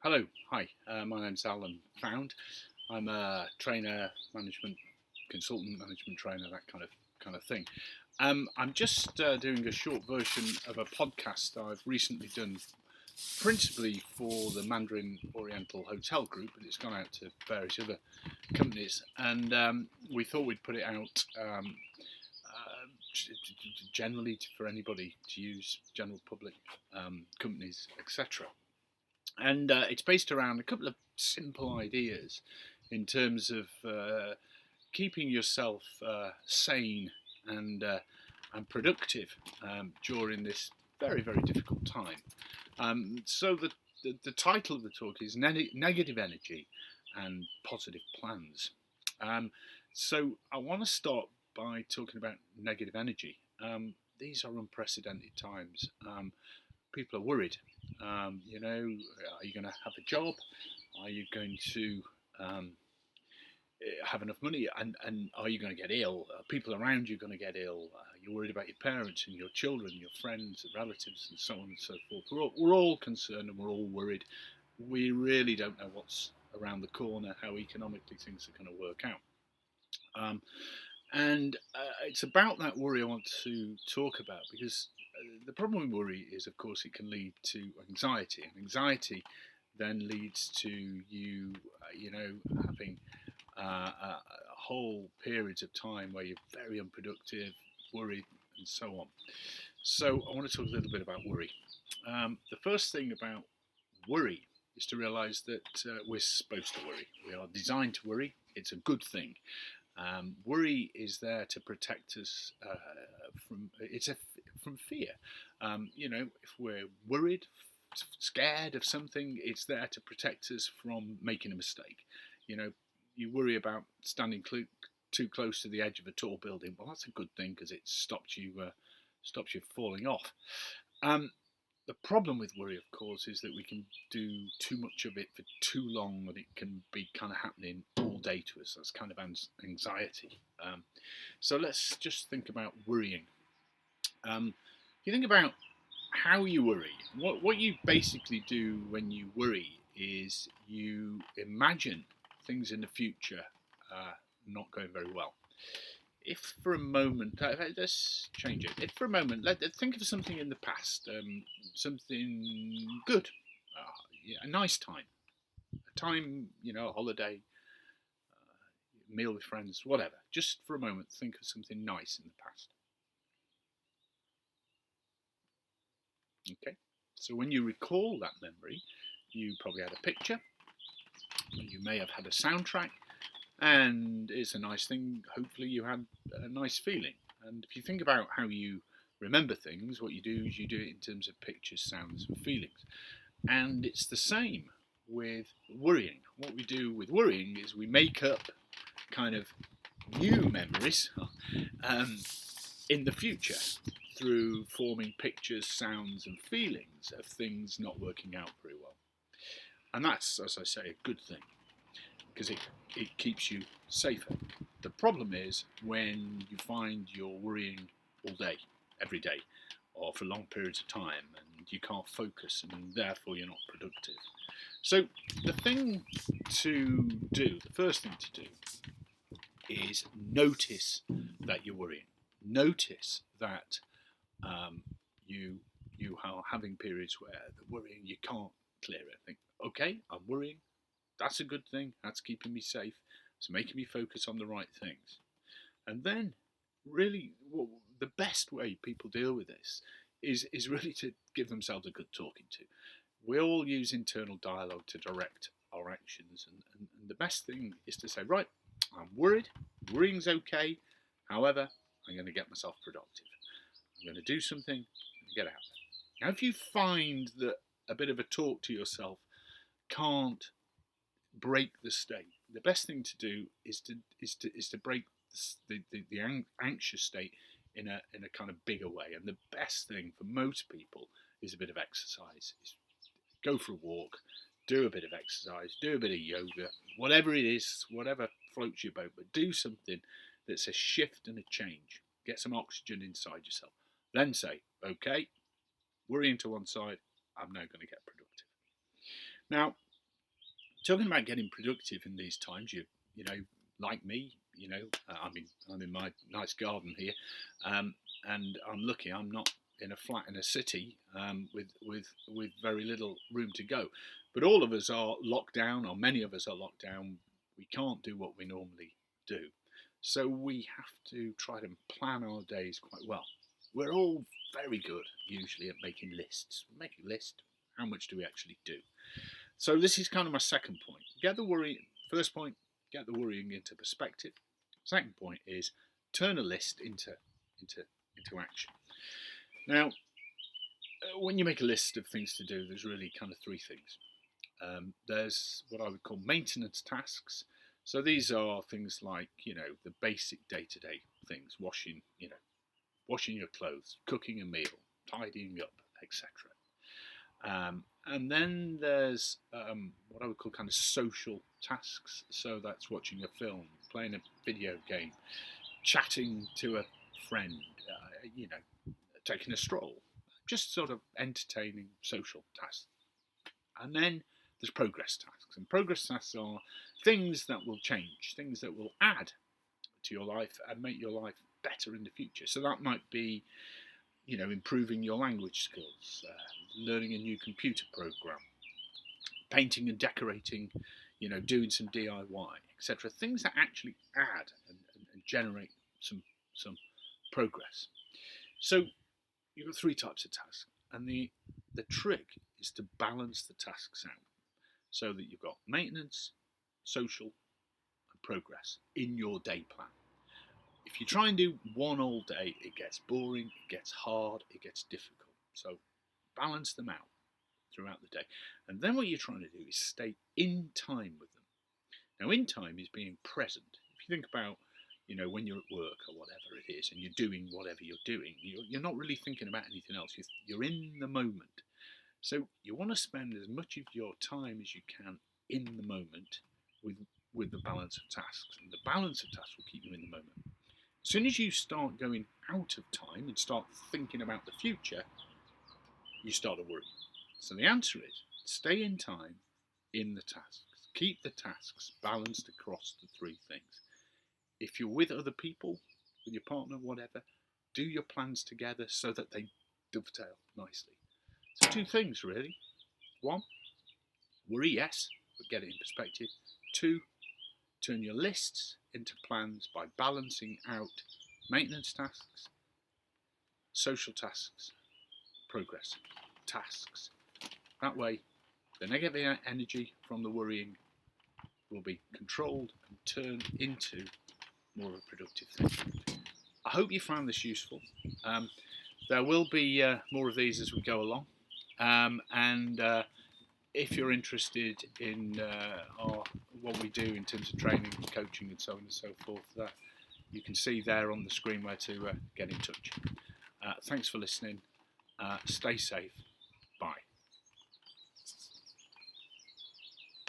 Hello, hi. My name's Alan Found. I'm a trainer, management consultant, management trainer, that kind of thing. I'm just doing a short version of a podcast I've recently done, principally for the Mandarin Oriental Hotel Group, but it's gone out to various other companies, and we thought we'd put it out generally for anybody to use, general public, companies, etc. And it's based around a couple of simple ideas in terms of keeping yourself sane and productive during this very, very difficult time. So the title of the talk is Negative Energy and Positive Plans. Um, so I want to start by talking about negative energy. These are unprecedented times. People are worried. Are you going to have a job? Are you going to have enough money? And are you going to get ill? Are people around you going to get ill? You're worried about your parents and your children, your friends and relatives, and so on and so forth. We're all concerned and we're all worried. We really don't know what's around the corner, how economically things are going to work out. And it's about that worry I want to talk about because the problem with worry is, of course, it can lead to anxiety, and anxiety then leads to you, having whole periods of time where you're very unproductive, worried, and so on. So I want to talk a little bit about worry. The first thing about worry is to realise that we're supposed to worry. We are designed to worry. It's a good thing. Worry is there to protect us from fear. If we're worried, scared of something, it's there to protect us from making a mistake. You worry about standing too close to the edge of a tall building. Well, that's a good thing because it stops you falling off. The problem with worry, of course, is that we can do too much of it for too long, and it can be kind of happening all day to us. That's kind of anxiety. So let's just think about worrying. You think about how you worry. What you basically do when you worry is you imagine things in the future not going very well. If for a moment, let's change it. If for a moment, let's think of something in the past, something good, a nice time, a time, a holiday, meal with friends, whatever. Just for a moment, think of something nice in the past. Okay, so when you recall that memory, you probably had a picture, you may have had a soundtrack, and it's a nice thing. Hopefully, you had a nice feeling. And if you think about how you remember things, what you do is you do it in terms of pictures, sounds, and feelings. And it's the same with worrying. What we do with worrying is we make up kind of new memories in the future through forming pictures, sounds, and feelings of things not working out very well. And that's, as I say, a good thing because it keeps you safer. The problem is when you find you're worrying all day, every day, or for long periods of time, and you can't focus, and therefore you're not productive. So the first thing to do, is notice that you're worrying. Notice that you are having periods where the worrying you can't clear it. Think, okay, I'm worrying. That's a good thing. That's keeping me safe. It's making me focus on the right things. And then, really, the best way people deal with this is really to give themselves a good talking to. We all use internal dialogue to direct our actions, and the best thing is to say, right, I'm worried. Worrying's okay. However, I'm going to get myself productive. I'm going to do something and get out there. Now, if you find that a bit of a talk to yourself can't break the state, the best thing to do is to break the anxious state in a kind of bigger way. And the best thing for most people is a bit of exercise. Go for a walk, do a bit of exercise, do a bit of yoga, whatever it is, whatever floats your boat, but do something that's a shift and a change. Get some oxygen inside yourself. Then say, okay, worrying to one side, I'm now going to get productive. Now, talking about getting productive in these times, you know, like me, I'm in my nice garden here, and I'm lucky I'm not in a flat in a city with very little room to go. But all of us are locked down, or many of us are locked down. We can't do what we normally do, so we have to try to plan our days quite well. We're all very good usually at making lists. We make a list. How much do we actually do? So this is kind of my second point. Get the worry. First point, get the worrying into perspective. Second point is turn a list into action. Now, when you make a list of things to do, there's really kind of three things. There's what I would call maintenance tasks. So these are things like, the basic day-to-day things: washing your clothes, cooking a meal, tidying up, etc. And then there's what I would call kind of social tasks. So that's watching a film, playing a video game, chatting to a friend, taking a stroll, just sort of entertaining social tasks. And then there's progress tasks. And progress tasks are things that will change, things that will add to your life and make your life better in the future. So that might be, improving your language skills, learning a new computer program, painting and decorating, doing some DIY, etc. Things that actually add and generate some progress. So you've got three types of tasks, and the trick is to balance the tasks out so that you've got maintenance, social, and progress in your day plan. If you try and do one all day, it gets boring, it gets hard, it gets difficult. So balance them out throughout the day. And then what you're trying to do is stay in time with them. Now, in time is being present. If you think about, when you're at work or whatever it is, and you're doing whatever you're doing, you're not really thinking about anything else. You're in the moment. So you want to spend as much of your time as you can in the moment with the balance of tasks. And the balance of tasks will keep you in the moment. As soon as you start going out of time and start thinking about the future, you start to worry. So the answer is stay in time in the tasks. Keep the tasks balanced across the three things. If you're with other people, with your partner, whatever, do your plans together so that they dovetail nicely. So two things really. One, worry, yes, but get it in perspective. Two, turn your lists into plans by balancing out maintenance tasks, social tasks, progress tasks. That way, the negative energy from the worrying will be controlled and turned into more of a productive thing. I hope you found this useful. There will be more of these as we go along. And if you're interested in what we do in terms of training, coaching, and so on and so forth, you can see there on the screen where to get in touch. Thanks for listening. Stay safe. Bye.